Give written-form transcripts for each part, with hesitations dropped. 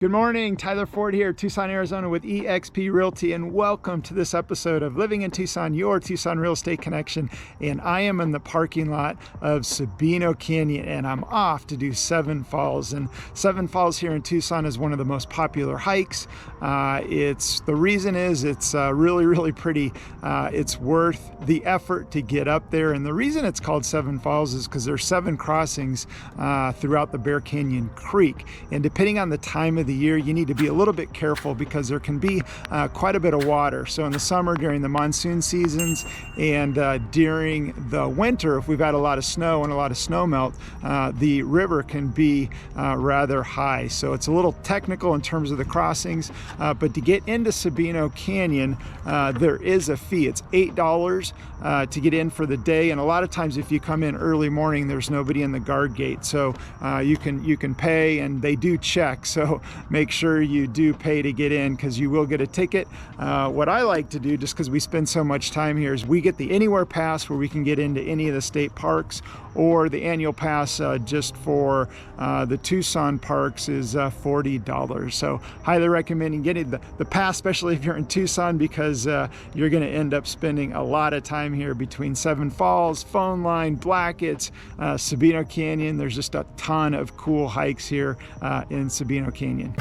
Good morning, Tyler Ford here, Tucson, Arizona with eXp Realty, and welcome to this episode of Living in Tucson, your Tucson real estate connection. And I am in the parking lot of Sabino Canyon, and I'm off to do Seven Falls. And Seven Falls here in Tucson is one of the most popular hikes. The reason is it's really pretty. It's worth the effort to get up there. And the reason it's called Seven Falls is because there's 7 crossings throughout the Bear Canyon Creek. And depending on the time of the year, you need to be a little bit careful because there can be quite a bit of water. So in the summer, during the monsoon seasons, and during the winter, if we've had a lot of snow and a lot of snow melt, the river can be rather high. So it's a little technical in terms of the crossings, but to get into Sabino Canyon, there is a fee. It's $8 to get in for the day, and a lot of times if you come in early morning, there's nobody in the guard gate, so you can pay, and they do check, so make sure you do pay to get in because you will get a ticket. What I like to do, just because we spend so much time here, is we get the Anywhere Pass where we can get into any of the state parks, or the annual pass just for the Tucson parks is $40. So highly recommending getting the pass, especially if you're in Tucson, because you're going to end up spending a lot of time here between Seven Falls, Phone Line, Blackett's, Sabino Canyon. There's just a ton of cool hikes here in Sabino Canyon.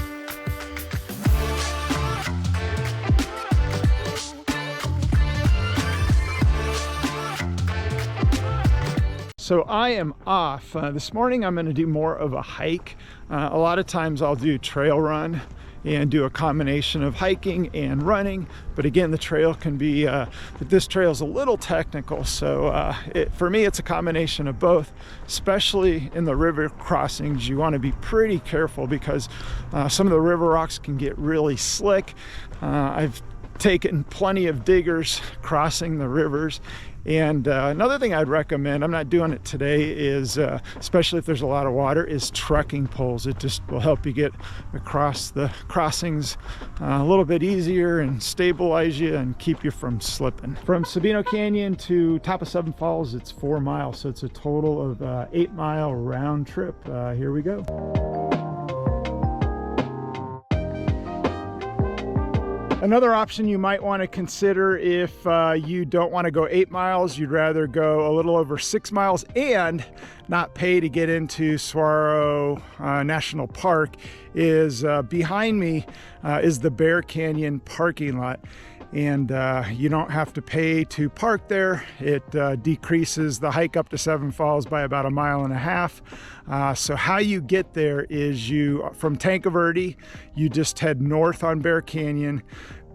So I am off. This morning I'm going to do more of a hike. A lot of times I'll do trail run and do a combination of hiking and running. But again, the trail can be, this trail is a little technical. So for me, it's a combination of both, especially in the river crossings. You want to be pretty careful because some of the river rocks can get really slick. I've taken plenty of diggers crossing the rivers. And another thing I'd recommend, I'm not doing it today, is especially if there's a lot of water, is trekking poles. It just will help you get across the crossings a little bit easier and stabilize you and keep you from slipping. From Sabino Canyon to top of Seven Falls, it's 4 miles, so it's a total of 8-mile round trip. Here we go. Another option you might want to consider if you don't want to go 8 miles, you'd rather go a little over 6 miles and not pay to get into Saguaro National Park, is behind me is the Bear Canyon parking lot. And you don't have to pay to park there. It decreases the hike up to Seven Falls by about 1.5 miles. So how you get there is from Tanque Verde, you just head north on Bear Canyon.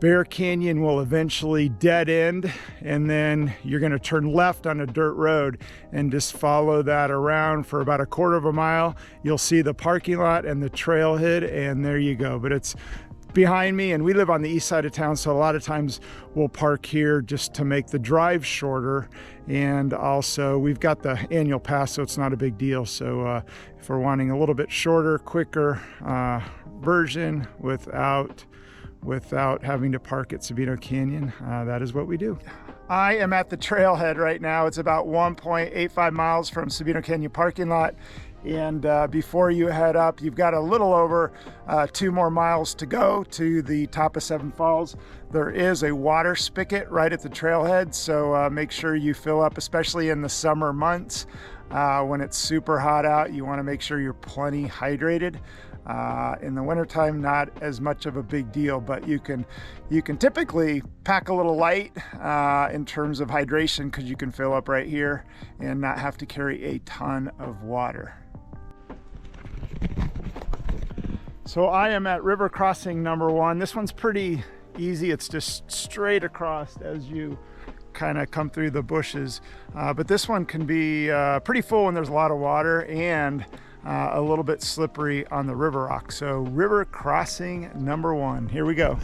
Bear Canyon will eventually dead end, and then you're going to turn left on a dirt road and just follow that around for about 1/4 mile. You'll see the parking lot and the trailhead, and there you go. But it's behind me, and we live on the east side of town, so a lot of times we'll park here just to make the drive shorter. And also we've got the annual pass, so it's not a big deal. So if we're wanting a little bit shorter, quicker version without having to park at Sabino Canyon, that is what we do. I am at the trailhead right now. It's about 1.85 miles from Sabino Canyon parking lot. And before you head up, you've got a little over 2 more miles to go to the top of Seven Falls. There is a water spigot right at the trailhead, so make sure you fill up, especially in the summer months. When it's super hot out, you want to make sure you're plenty hydrated. In the wintertime, not as much of a big deal, but you can typically pack a little light in terms of hydration, because you can fill up right here and not have to carry a ton of water. So I am at river crossing number 1. This one's pretty easy. It's just straight across as you kind of come through the bushes. But this one can be pretty full when there's a lot of water, and a little bit slippery on the river rock. So river crossing number 1, here we go.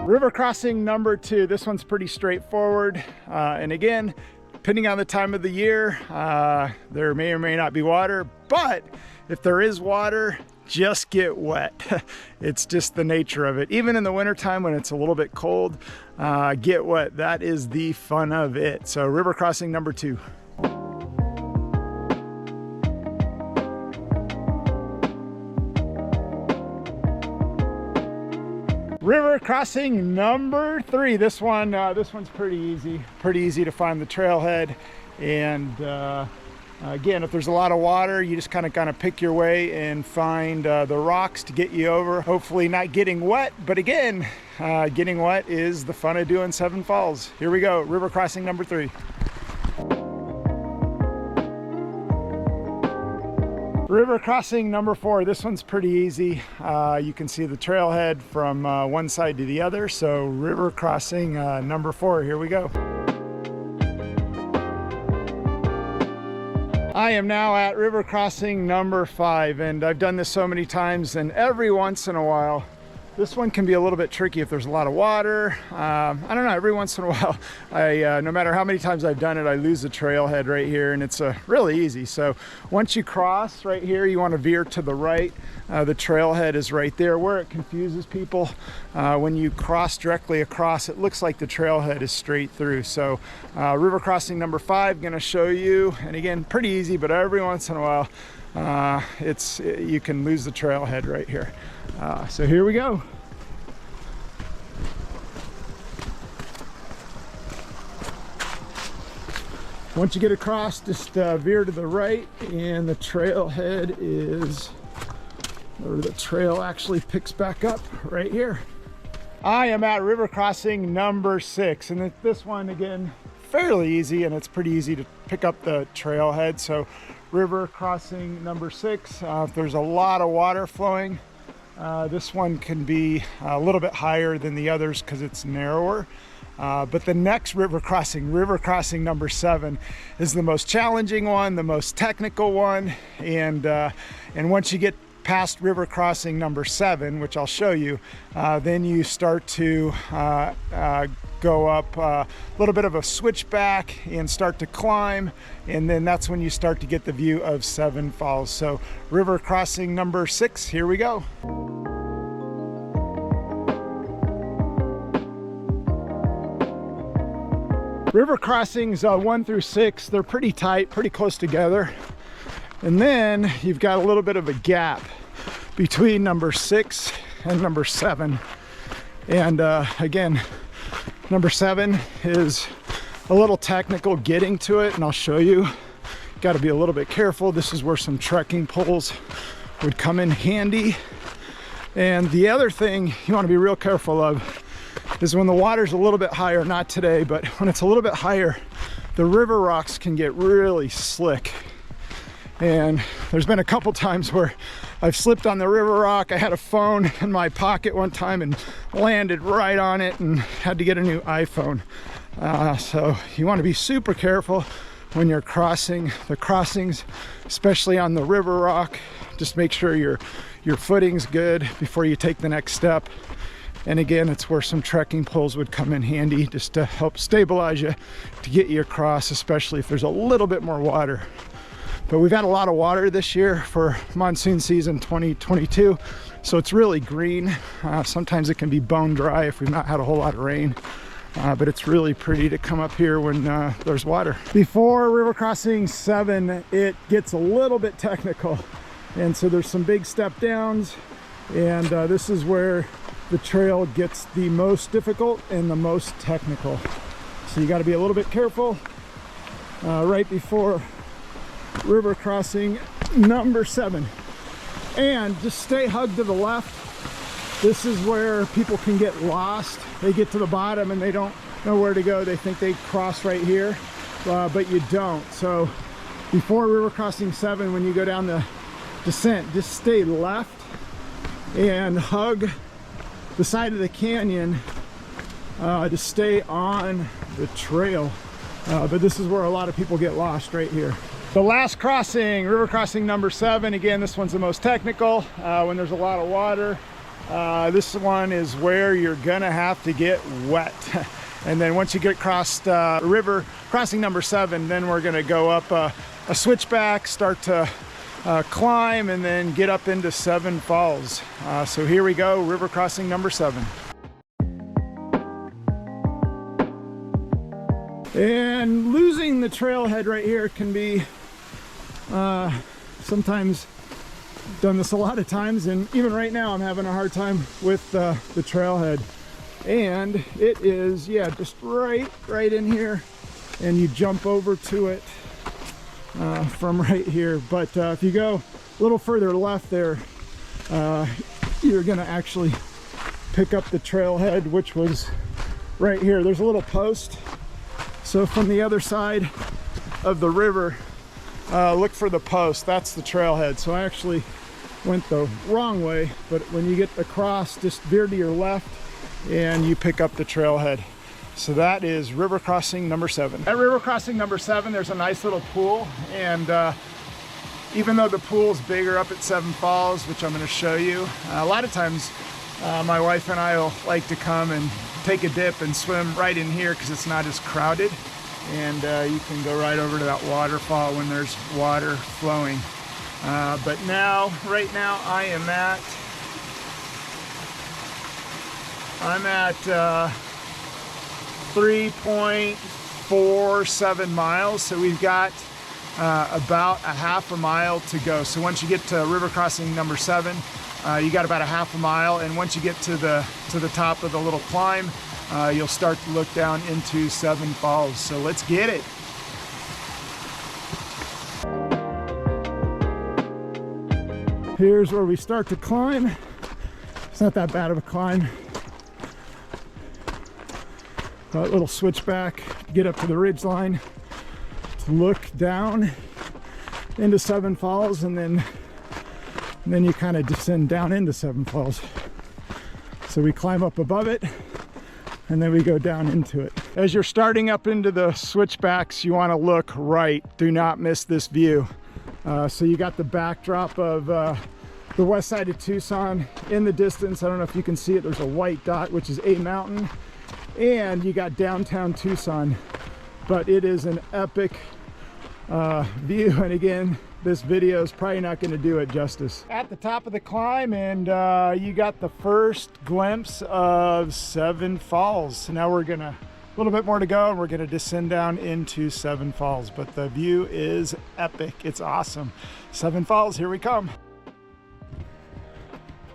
River crossing number 2, this one's pretty straightforward. And again, depending on the time of the year, there may or may not be water, but if there is water, just get wet. It's just the nature of it. Even in the wintertime when it's a little bit cold, get wet. That is the fun of it. So river crossing number 2. River crossing number 3. This one's pretty easy to find the trailhead. And again, if there's a lot of water, you just kind of pick your way and find the rocks to get you over. Hopefully not getting wet, but again, getting wet is the fun of doing Seven Falls. Here we go, river crossing number 3. River crossing number 4. This one's pretty easy. You can see the trailhead from one side to the other. So river crossing number 4. Here we go. I am now at river crossing number 5, and I've done this so many times, and every once in a while this one can be a little bit tricky if there's a lot of water. I don't know, every once in a while, no matter how many times I've done it, I lose the trailhead right here, and it's really easy. So once you cross right here, you want to veer to the right. The trailhead is right there. Where it confuses people, when you cross directly across, it looks like the trailhead is straight through. So river crossing number 5, gonna show you, and again, pretty easy, but every once in a while, you can lose the trailhead right here. So here we go. Once you get across, just veer to the right, and the trailhead is, or the trail actually picks back up right here. I am at river crossing number 6, and this one, again, fairly easy, and it's pretty easy to pick up the trailhead. So river crossing number 6, if there's a lot of water flowing, this one can be a little bit higher than the others because it's narrower. But the next river crossing number 7, is the most challenging one, the most technical one. And once you get past river crossing number 7, which I'll show you, then you start to go up a little bit of a switchback and start to climb, and then that's when you start to get the view of Seven Falls. So river crossing number 6, here we go. River crossings 1 through 6, they're pretty tight, pretty close together. And then you've got a little bit of a gap between number 6 and number 7. And again, number 7 is a little technical getting to it, and I'll show you. Got to be a little bit careful. This is where some trekking poles would come in handy. And the other thing you want to be real careful of is when the water's a little bit higher, not today, but when it's a little bit higher, the river rocks can get really slick. And there's been a couple times where I've slipped on the river rock. I had a phone in my pocket one time and landed right on it and had to get a new iPhone. So you want to be super careful when you're crossing the crossings, especially on the river rock. Just make sure your footing's good before you take the next step. And again, it's where some trekking poles would come in handy just to help stabilize you, to get you across, especially if there's a little bit more water. But we've had a lot of water this year for monsoon season 2022, so it's really green. Sometimes it can be bone dry if we've not had a whole lot of rain, but it's really pretty to come up here when there's water. Before river crossing 7, it gets a little bit technical, and so there's some big step downs, and this is where the trail gets the most difficult and the most technical. So you got to be a little bit careful right before river crossing number 7. And just stay hugged to the left. This is where people can get lost. They get to the bottom and they don't know where to go. They think they cross right here, but you don't. So before river crossing 7, when you go down the descent, just stay left and hug the side of the canyon to stay on the trail. But this is where a lot of people get lost right here. The last crossing, river crossing number 7. Again, this one's the most technical when there's a lot of water. This one is where you're gonna have to get wet. And then once you get across river crossing number 7, then we're gonna go up a switchback, start to climb, and then get up into Seven Falls. So here we go, river crossing number 7. And losing the trailhead right here can be sometimes Done this a lot of times, and even right now I'm having a hard time with the trailhead. And it is, yeah, just right in here, and you jump over to it from right here. But if you go a little further left there, you're gonna actually pick up the trailhead, which was right here. There's a little post, so from the other side of the river, look for the post. That's the trailhead. So I actually went the wrong way, but when you get across, just veer to your left and you pick up the trailhead. So that is river crossing number 7. At river crossing number 7, there's a nice little pool, and even though the pool's bigger up at Seven Falls, which I'm going to show you, a lot of times my wife and I will like to come and take a dip and swim right in here because it's not as crowded, and you can go right over to that waterfall when there's water flowing. But now, right now, I'm at 3.47 miles, so we've got about a half a mile to go. So once you get to river crossing number 7, you got about a half a mile, and once you get to the top of the little climb, you'll start to look down into Seven Falls. So let's get it. Here's where we start to climb. It's not that bad of a climb. A little switchback, get up to the ridge line to look down into Seven Falls, and then you kind of descend down into Seven Falls. So we climb up above it, and then we go down into it. As you're starting up into the switchbacks, you want to look right. Do not miss this view. So you got the backdrop of the west side of Tucson in the distance. I don't know if you can see it. There's a white dot, which is a mountain. And you got downtown Tucson. But it is an epic view. And again, this video is probably not going to do it justice. At the top of the climb, and you got the first glimpse of Seven Falls. So now we're gonna, a little bit more to go, and we're gonna descend down into Seven Falls. But the view is epic. It's awesome. Seven Falls, here we come.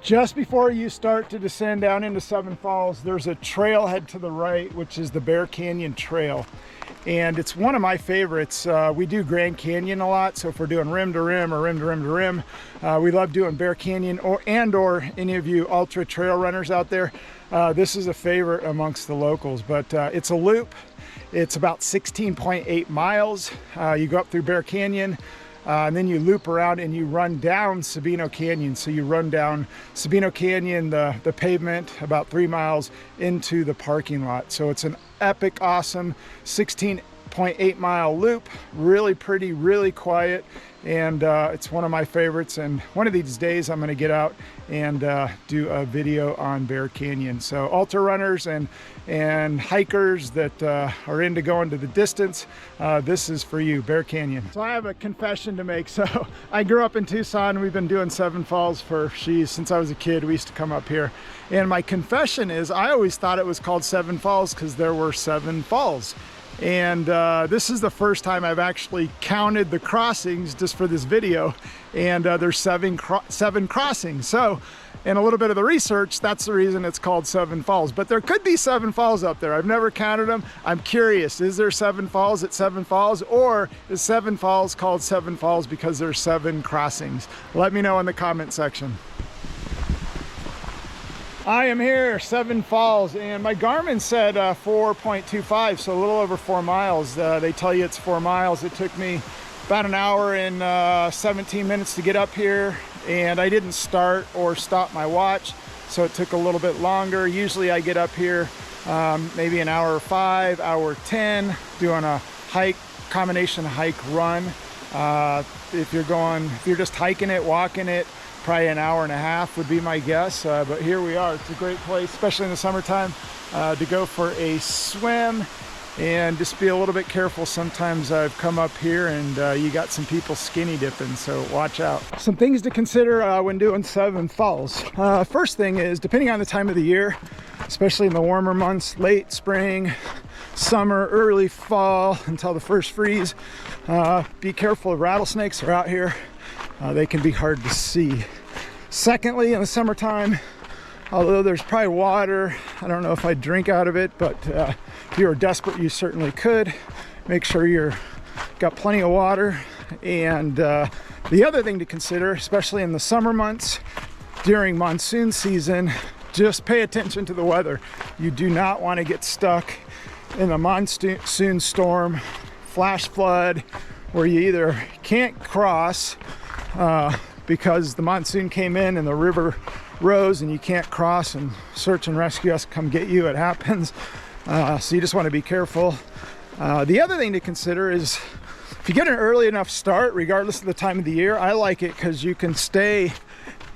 Just before you start to descend down into Seven Falls, there's a trailhead to the right, which is the Bear Canyon Trail. And it's one of my favorites. We do Grand Canyon a lot, so if we're doing rim to rim or rim to rim to rim, we love doing Bear Canyon, or any of you ultra trail runners out there, this is a favorite amongst the locals. But it's a loop. It's about 16.8 miles. You go up through Bear Canyon, and then you loop around and you run down Sabino Canyon. So you run down Sabino Canyon, the pavement, about 3 miles into the parking lot. So it's an epic, awesome 16.8 mile loop. Really pretty, really quiet, and it's one of my favorites. And one of these days I'm going to get out and do a video on Bear Canyon. So ultra runners and hikers that are into going to the distance, this is for you, Bear Canyon. So I have a confession to make. So I grew up in Tucson. We've been doing Seven Falls since I was a kid. We used to come up here, and my confession is I always thought it was called Seven Falls because there were 7 falls. And this is the first time I've actually counted the crossings just for this video, and there's 7 crossings. So in a little bit of the research, that's the reason it's called Seven Falls. But there could be 7 falls up there. I've never counted them. I'm curious, is there 7 falls at Seven Falls, or is Seven Falls called Seven Falls because there's 7 crossings? Let me know in the comment section. I am here, Seven Falls, and my Garmin said 4.25, so a little over 4 miles. They tell you it's 4 miles. It took me about an hour and 17 minutes to get up here, and I didn't start or stop my watch, so it took a little bit longer. Usually I get up here maybe an hour 5, hour 10, doing a hike, combination hike run. If you're just hiking it, walking it, probably an hour and a half would be my guess. But here we are. It's a great place, especially in the summertime, to go for a swim, and just be a little bit careful. Sometimes I've come up here and you got some people skinny dipping, so watch out. Some things to consider when doing Seven Falls. First thing is, depending on the time of the year, especially in the warmer months, late spring, summer, early fall, until the first freeze, be careful of rattlesnakes. Are out here they can be hard to see. Secondly, in the summertime, although there's probably water, I don't know if I'd drink out of it, but if you were desperate, you certainly could. Make sure you're got plenty of water. And the other thing to consider, especially in the summer months during monsoon season, just pay attention to the weather. You do not want to get stuck in a monsoon storm, flash flood, where you either can't cross because the monsoon came in and the river rose and you can't cross, and search and rescue has to come get you. It happens. So you just want to be careful. The other thing to consider is if you get an early enough start, regardless of the time of the year, I like it because you can stay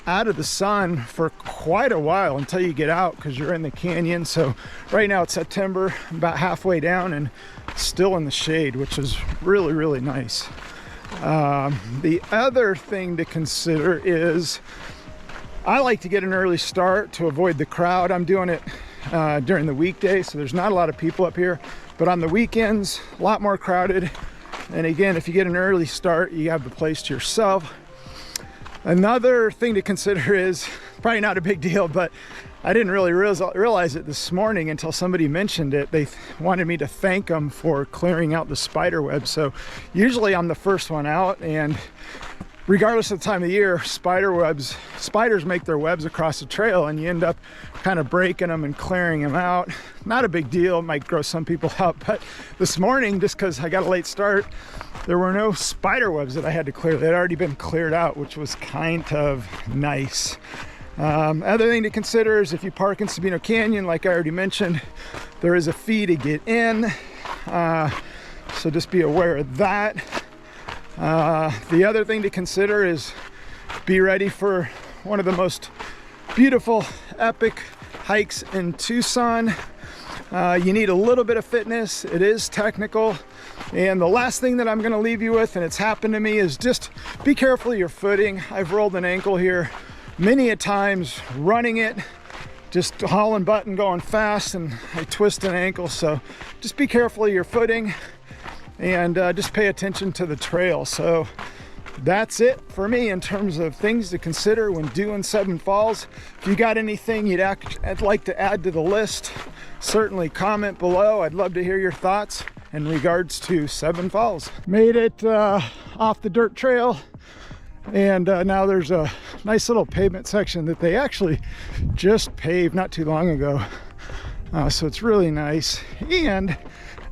out of the sun for quite a while until you get out, because you're in the canyon. So right now it's September, about halfway down and still in the shade, which is really, really nice. The other thing to consider is I like to get an early start to avoid the crowd. I'm doing it during the weekday, so there's not a lot of people up here, but on the weekends, a lot more crowded. And again, if you get an early start, you have the place to yourself. Another thing to consider is probably not a big deal, but I didn't really realize it this morning until somebody mentioned it. They wanted me to thank them for clearing out the spider web. So usually I'm the first one out, and regardless of the time of year, spiders make their webs across the trail, and you end up kind of breaking them and clearing them out. Not a big deal. It might gross some people out, but this morning, just because I got a late start, there were no spider webs that I had to clear. They'd already been cleared out, which was kind of nice. Other thing to consider is if you park in Sabino Canyon, like I already mentioned, there is a fee to get in. So just be aware of that. The other thing to consider is be ready for one of the most beautiful, epic hikes in Tucson. You need a little bit of fitness. It is technical. And the last thing that I'm going to leave you with, and it's happened to me, is just be careful of your footing. I've rolled an ankle here many a times running it, just hauling butt and going fast, and I twist an ankle. So just be careful of your footing and just pay attention to the trail. So that's it for me in terms of things to consider when doing Seven Falls. If you got anything I'd like to add to the list, certainly comment below. I'd love to hear your thoughts in regards to Seven Falls. Made it off the dirt trail, and now there's a nice little pavement section that they actually just paved not too long ago. So it's really nice. And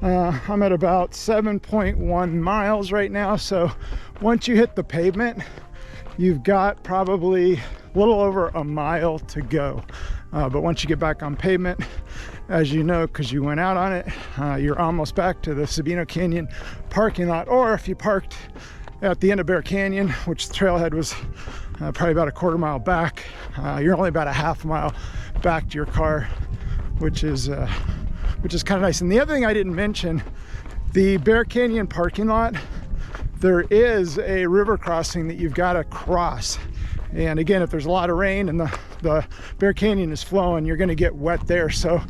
I'm at about 7.1 miles right now. So once you hit the pavement, you've got probably a little over a mile to go. But once you get back on pavement, as you know, because you went out on it, you're almost back to the Sabino Canyon parking lot. Or if you parked at the end of Bear Canyon, which the trailhead was probably about a quarter mile back, you're only about a half mile back to your car, which is kind of nice. And the other thing I didn't mention, the Bear Canyon parking lot, there is a river crossing that you've got to cross. And again, if there's a lot of rain and the Bear Canyon is flowing, you're going to get wet there. So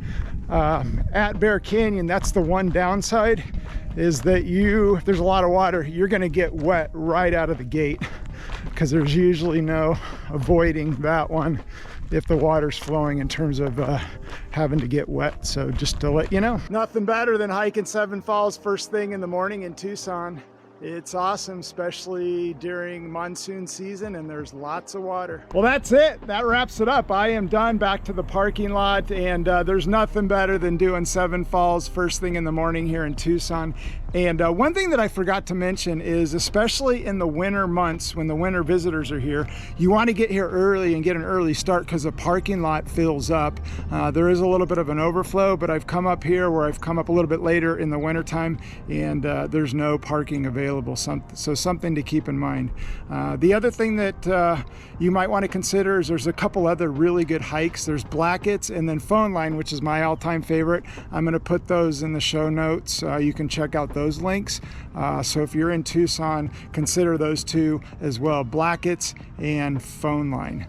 at Bear Canyon, that's the one downside, is that if there's a lot of water, you're going to get wet right out of the gate, because there's usually no avoiding that one if the water's flowing in terms of having to get wet. So just to let you know. Nothing better than hiking Seven Falls first thing in the morning in Tucson. It's awesome, especially during monsoon season and there's lots of water. Well, that's it. That wraps it up. I am done, back to the parking lot, and there's nothing better than doing Seven Falls first thing in the morning here in Tucson. And one thing that I forgot to mention is, especially in the winter months when the winter visitors are here, you want to get here early and get an early start, because the parking lot fills up. There is a little bit of an overflow, but I've come up here where I've come up a little bit later in the winter time, and there's no parking available. So something to keep in mind. The other thing that you might want to consider is there's a couple other really good hikes. There's Blackett's and then Phone Line, which is my all-time favorite. I'm going to put those in the show notes. You can check out those links. So if you're in Tucson, consider those two as well, Blackett's and Phone Line.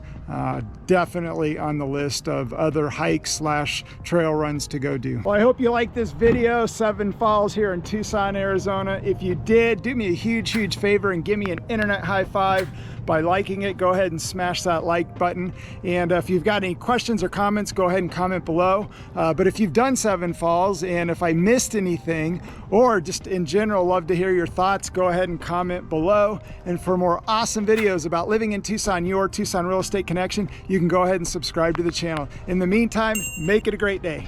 definitely on the list of other hikes slash trail runs to go do. Well, I hope you liked this video, 7 falls here in Tucson, Arizona. If you did, do me a huge favor and give me an internet high five by liking it. Go ahead and smash that like button. And if you've got any questions or comments, go ahead and comment below. But if you've done 7 falls and if I missed anything, or just in general, love to hear your thoughts, go ahead and comment below. And for more awesome videos about living in Tucson, your Tucson Real Estate Connection, you can go ahead and subscribe to the channel. In the meantime, make it a great day.